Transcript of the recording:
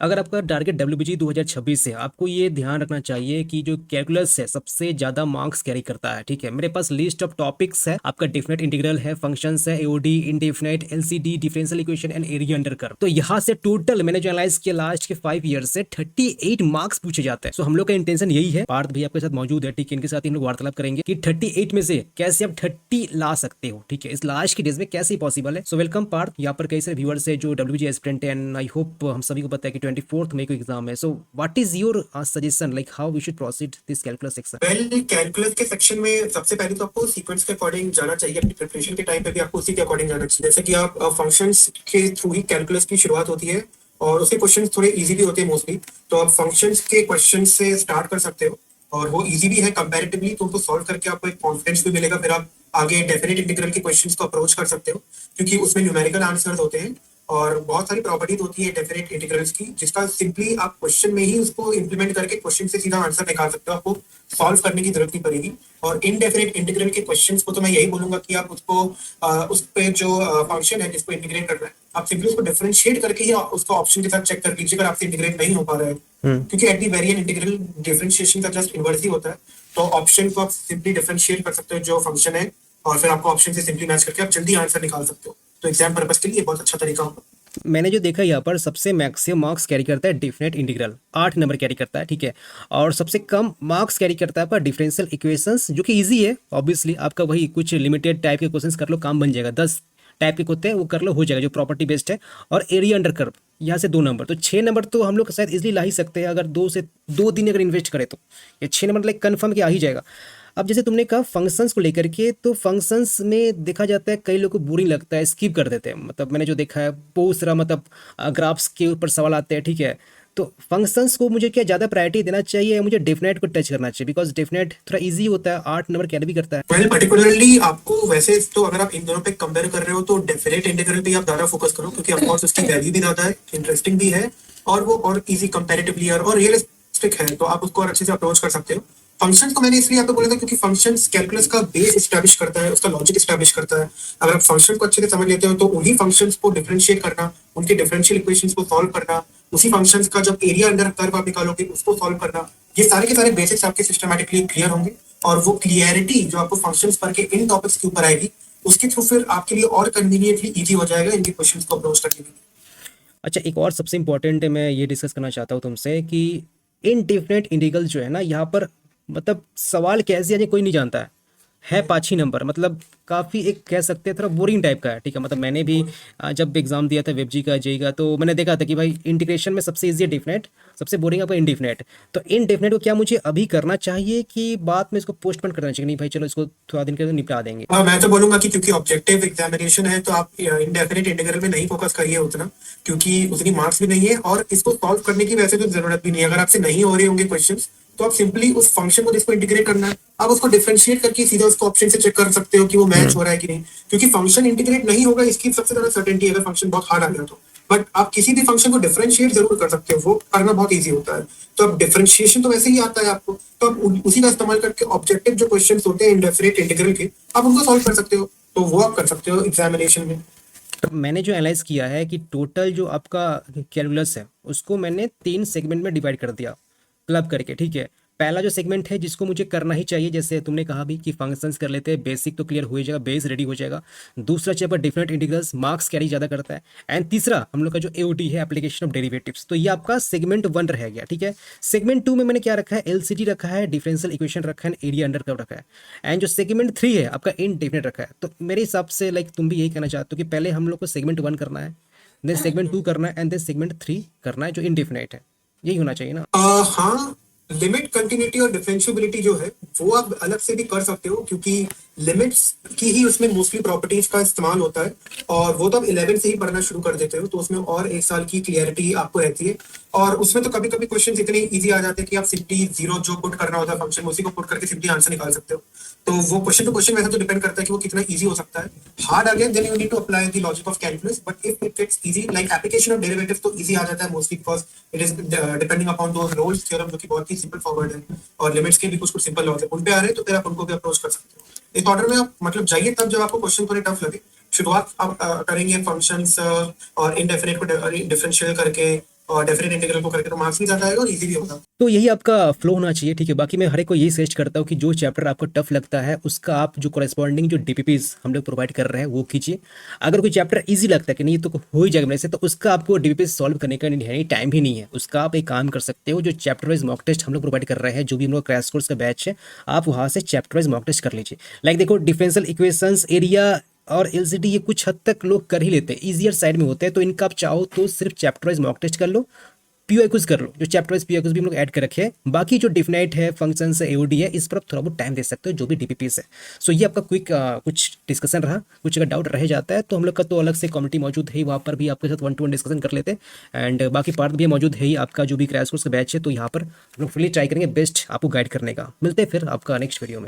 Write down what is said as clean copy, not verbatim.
अगर आपका टारगेट डब्ल्यूबीजी 2026 है, आपको ये ध्यान रखना चाहिए कि जो कैलकुलस है सबसे ज्यादा मार्क्स कैरी करता है। ठीक है, मेरे पास लिस्ट ऑफ टॉपिक्स है, आपका डेफिनेट इंटीग्रल है, फंक्शंस है, AOD, indefinite, LCD, differential equation and area under curve. तो यहाँ से टोटल मैंने जो एनालाइज किया लास्ट के 5 ईयर से 38 मार्क्स पूछे जाते हैं। सो हम लोग का इंटेंशन यही है, पार्थ भी आपके साथ मौजूद है, ठीक है, इनके साथ ही हम लोग वार्तालाप करेंगे कि 38 में से कैसे आप 30 ला सकते हो। ठीक है, इस लास्ट की डेज में कैसे पॉसिबल है। सो वेलकम पार्थ, यहाँ पर कई सारे व्यूअर्स है जो डब्ल्यूबीजी एस्पिरेंट है एंड आई होप हम सभी को पता है कि 24 मई को एग्जाम है। So what is your suggestion, like how we should proceed this calculus section? Well, calculus के सेक्शन में सबसे पहले तो आपको सीक्वेंस के अकॉर्डिंग जाना चाहिए। अपनी प्रिपरेशन के टाइम पे भी आपको उसी के अकॉर्डिंग जाना चाहिए। जैसे कि आप फंक्शंस के थ्रू ही कैलकुलस की शुरुआत होती है और उसके क्वेश्चंस थोड़े इजी भी होते हैं मोस्टली। तो आप फंक्शंस के क्वेश्चन से स्टार्ट कर सकते हो और वो इजी भी है कंपैरेटिवली, तो उनको सॉल्व करके आपको एक कॉन्फिडेंस भी मिलेगा। फिर आप आगे डेफिनेट इंटीग्रल के क्वेश्चंस को अप्रोच कर सकते हो क्योंकि उसमें न्यूमेरिकल आंसर्स होते हैं और बहुत सारी प्रॉपर्टीज होती है डेफिनेट इंटीग्रल्स की, जिसका सिंपली आप क्वेश्चन में ही उसको इंप्लीमेंट करके क्वेश्चन से सीधा आंसर निकाल सकते हो। आपको सॉल्व करने की जरूरत नहीं पड़ेगी। और इनडेफिनेट इंटीग्रल के क्वेश्चंस को तो मैं यही बोलूंगा कि आप उसको उस पे जो फंक्शन है जिसको इंटीग्रेट करना है, आप सिंपली उसको डिफरेंशिएट करके ही उसको ऑप्शन के साथ चेक कर लीजिए अगर आपसे इंटीग्रेट नहीं हो पा रहा है। क्योंकि at the very and integral differentiation का जस्ट इनवर्स ही होता है। तो ऑप्शन को आप सिंपली डिफरेंशिएट कर सकते हो जो फंक्शन है और फिर आपको ऑप्शन से सिंपली मैच करके आप जल्दी आंसर निकाल सकते हो। तो एग्जाम पर्पस के लिए बहुत अच्छा तरीका होगा। मैंने जो देखा यहाँ पर सबसे मैक्सिमम मार्क्स कैरी करता है डेफिनेट इंटीग्रल, 8 नंबर कैरी करता है। ठीक है, और सबसे कम मार्क्स कैरी करता है पर डिफरेंशियल इक्वेशंस, जो कि इजी है ऑब्वियसली। आपका वही कुछ लिमिटेड टाइप के क्वेश्चंस कर लो, काम बन जाएगा। 10 टाइप के होते हैं वो कर लो, हो जाएगा, जो प्रॉपर्टी बेस्ड है। और एरिया अंडर कर्व यहाँ से 2 नंबर, तो 6 नंबर तो हम लोग शायद इजिली ला ही सकते हैं अगर 2 दिन अगर इन्वेस्ट करें तो ये 6 नंबर लाइक कन्फर्म कि आ ही जाएगा। अब जैसे तुमने कहा फंक्शंस को लेकर के, तो फंक्शंस में देखा जाता है कई लोगों को बोरिंग लगता है, स्किप कर देते हैं। मतलब मैंने जो देखा है बहुत सारा, मतलब ग्राफ्स के ऊपर सवाल आते हैं। ठीक है, तो फंक्शंस को मुझे क्या ज़्यादा प्रायोरिटी देना चाहिए या मुझे डेफिनेट को टच करना चाहिए? बिकॉज डेफिनेट थोड़ा इजी होता है, 8 नंबर कैरी भी करता है। वेल, पर्टिकुलरली आपको वैसे तो अगर आप इन दोनों पे कंपेयर कर रहे हो तो डेफिनेट इंटीग्रल पे आप ज्यादा फोकस करो क्योंकि ऑफ कोर्स उसकी वैल्यू भी ज्यादा है, इंटरेस्टिंग भी है और वो और इजी कंपैरेटिवली और रियलिस्टिक है, तो आप उसको और अच्छे से अप्रोच कर सकते हो। फंक्शंस को मैंने इसलिए आपको बोला था क्योंकि फंक्शंस कैलकुलस का बेस एस्टैब्लिश करता है, उसका लॉजिक एस्टैब्लिश करता है। अगर आप फंक्शन को अच्छे से समझ लेते हो तो उन्हीं फंक्शंस को डिफरेंशिएट करना, उनके डिफरेंशियल इक्वेशंस को सॉल्व करना, उसी फंक्शंस का जब एरिया अंडर कर्व आप निकालोगे उसको सॉल्व करना, ये सारे के सारे बेसिक्स आपके सिस्टमैटिकली क्लियर होंगे। और वो क्लियरिटी जो आपको फंक्शंस पर के इन टॉपिक्स के ऊपर आएगी उसके थ्रू फिर आपके लिए और कन्वीनियंटली इजी हो जाएगा इनके क्वेश्चंस को अप्रोच करने के लिए। अच्छा, एक और सबसे इंपॉर्टेंट है, मैं ये डिस्कस करना चाहता हूँ तुमसे कि इनडेफिनेट इंटीग्रल जो है ना, यहाँ पर मतलब सवाल कैसे है कोई नहीं जानता है 5 ही नंबर, मतलब काफ़ी एक कह सकते हैं थोड़ा बोरिंग टाइप का है। ठीक है, मतलब मैंने भी जब एग्जाम दिया था वेबजी का, जेई का, तो मैंने देखा था कि भाई इंटीग्रेशन में सबसे इजी है डेफिनेट, सबसे बोरिंग आपका इनडेफिनेट। तो इनडेफिनेट को क्या मुझे अभी करना चाहिए कि बाद में इसको पोस्टपोन करना चाहिए? नहीं भाई चलो इसको थोड़ा दिन के अंदर निपटा देंगे। मैं तो बोलूंगा कि क्योंकि ऑब्जेक्टिव एग्जामिनेशन है तो आप इंडेफिनेट इंटीग्रल में नहीं फोकस करिए उतना, क्योंकि उतनी मार्क्स भी नहीं है और इसको सॉल्व करने की वैसे तो जरूरत भी नहीं है। अगर आपसे नहीं हो रहे होंगे क्वेश्चंस तो आप सिंपली उस फंक्शन को जिसको इंटीग्रेट करना है आप उसको डिफरेंशिएट करके सीधा उसको ऑप्शन से चेक कर सकते हो कि वो मैच हो रहा है कि नहीं। क्योंकि फंक्शन इंटीग्रेट नहीं होगा इसकी सबसे ज्यादा सर्टेनिटी अगर फंक्शन बहुत हार्ड आ गया तो। बट आप किसी भी फंक्शन को डिफरेंशिएट जरूर कर सकते हो, वो करना बहुत ईजी होता है। तो अब डिफरेंशिएशन तो वैसे ही आता है आपको, तो आप उसी का इस्तेमाल करके ऑब्जेक्टिव जो क्वेश्चन होते हैं इंडेफिनेट इंटीग्रल के आप उनको सॉल्व कर सकते हो। तो वो आप कर सकते हो एग्जामिनेशन में। तो मैंने जो एनालाइज किया है कि टोटल जो आपका कैलकुलस है उसको मैंने 3 सेगमेंट में डिवाइड कर दिया, क्लब करके। ठीक है, पहला जो सेगमेंट है जिसको मुझे करना ही चाहिए, जैसे तुमने कहा भी कि फंक्शंस कर लेते हैं, बेसिक तो क्लियर हो ही जाएगा, बेस रेडी हो जाएगा। दूसरा chapter different integrals, marks carry ज़्यादा करता है। एंड तीसरा हम लोग का जो एओटी है, एप्लीकेशन ऑफ डेरिवेटिव्स, तो ये आपका सेगमेंट 1 रह गया। ठीक है, सेगमेंट 2 में मैंने क्या रखा है, एलसीडी रखा है, डिफरेंशियल इक्वेशन रखा है, एरिया अंडर कर्व रखा है। एंड जो सेगमेंट 3 है आपका इनडेफिनेट रखा है। तो मेरे हिसाब से लाइक तुम भी यही कहना चाहते हो कि पहले हम लोग को सेगमेंट 1 करना है, देन सेगमेंट 2 करना है, एंड देन सेगमेंट 3 करना है जो इनडेफिनेट है। यही होना चाहिए ना? हाँ, लिमिट कंटिन्यूटी और डिफरेंशियबिलिटी जो है वो आप अलग से भी कर सकते हो क्योंकि लिमिट्स की ही उसमें मोस्टली प्रॉपर्टीज का इस्तेमाल होता है और वो तो आप 11 से ही पढ़ना शुरू कर देते हो तो उसमें और एक साल की क्लियरिटी आपको रहती है। और उसमें तो कभी कभी क्वेश्चन इतने इजी आ जाते हैं कि आप सिंपली जीरो जो पुट करना होता है फंक्शन उसी को पुट करके सिंपली आंसर निकाल सकते हो। तो वो क्वेश्चन टू क्वेश्चन वैसे तो डिपेंड करता है कि वो कितना इजी हो सकता है। Hard again then you need to apply the logic of calculus, but if it gets easy like application of derivatives तो इजी आ जाता है mostly because it is depending upon those Rolle's theorem जो कि बहुत ही सिंपल फॉरवर्ड है और limits के भी कुछ कुछ सिंपल लॉज है उन पे आ रहे हैं तो फिर आप उनको भी अप्रोच कर सकते हो। इस ऑर्डर में आप मतलब जाइए तब जब आपको क्वेश्चन थोड़े टफ लगे। शुरुआत आप करेंगे फंक्शंस और इनडेफिनेट को डिफरेंशियल करके, और डेफिनेट इंटीग्रल को करके तो मार्क्स भी ज्यादा आएगा और इजी भी होगा। तो यही आपका फ्लो होना चाहिए, ठीक है। बाकी मैं हर एक को यही सजेस्ट करता हूँ कि जो चैप्टर आपको टफ लगता है उसका आप जो कॉरेस्पॉन्डिंग जो डीपीपीज हम लोग प्रोवाइड कर रहे हैं वो कीजिए। अगर कोई चैप्टर इजी लगता है कि नहीं तो हो ही जाएगा मेरे से, तो उसका आपको डीपीपीज सॉल्व करने का नहीं टाइम ही नहीं है, उसका आप एक काम कर सकते हो, जो चैप्टर वाइज मॉक टेस्ट हम लोग प्रोवाइड कर रहे हैं, जो भी हम लोग क्रैश कोर्स का बैच है, आप वहाँ से चैप्टर वाइज मॉक टेस्ट कर लीजिए। लाइक देखो, डिफरेंशियल इक्वेशंस, एरिया और एलसीडी ये कुछ हद तक लोग कर ही लेते हैं, ईजियर साइड में होते हैं, तो इनका आप चाहो तो सिर्फ चैप्टर वाइज मॉक टेस्ट कर लो, पीओक्यूज कर लो, जो चैप्टर वाइज पीओक्यूज भी हम लोग ऐड कर रखे हैं। बाकी जो डिफिनाइट है, फंक्शंस है, एओडी है, इस पर आप थोड़ा बहुत टाइम दे सकते हो, जो भी डीपीपीस है। सो ये आपका क्विक कुछ डिस्कशन रहा। कुछ अगर डाउट रह जाता है तो हम लोग का तो अलग से कम्युनिटी मौजूद है ही, वहाँ पर भी आपके साथ 1-to-1 डिस्कशन कर लेते हैं। एंड बाकी पार्ट भी मौजूद है ही, आपका जो भी क्रैश कोर्स का बैच है, तो यहाँ पर हम लोग फुली ट्राई करेंगे बेस्ट आपको गाइड करने का। मिलते हैं फिर आपका नेक्स्ट वीडियो में।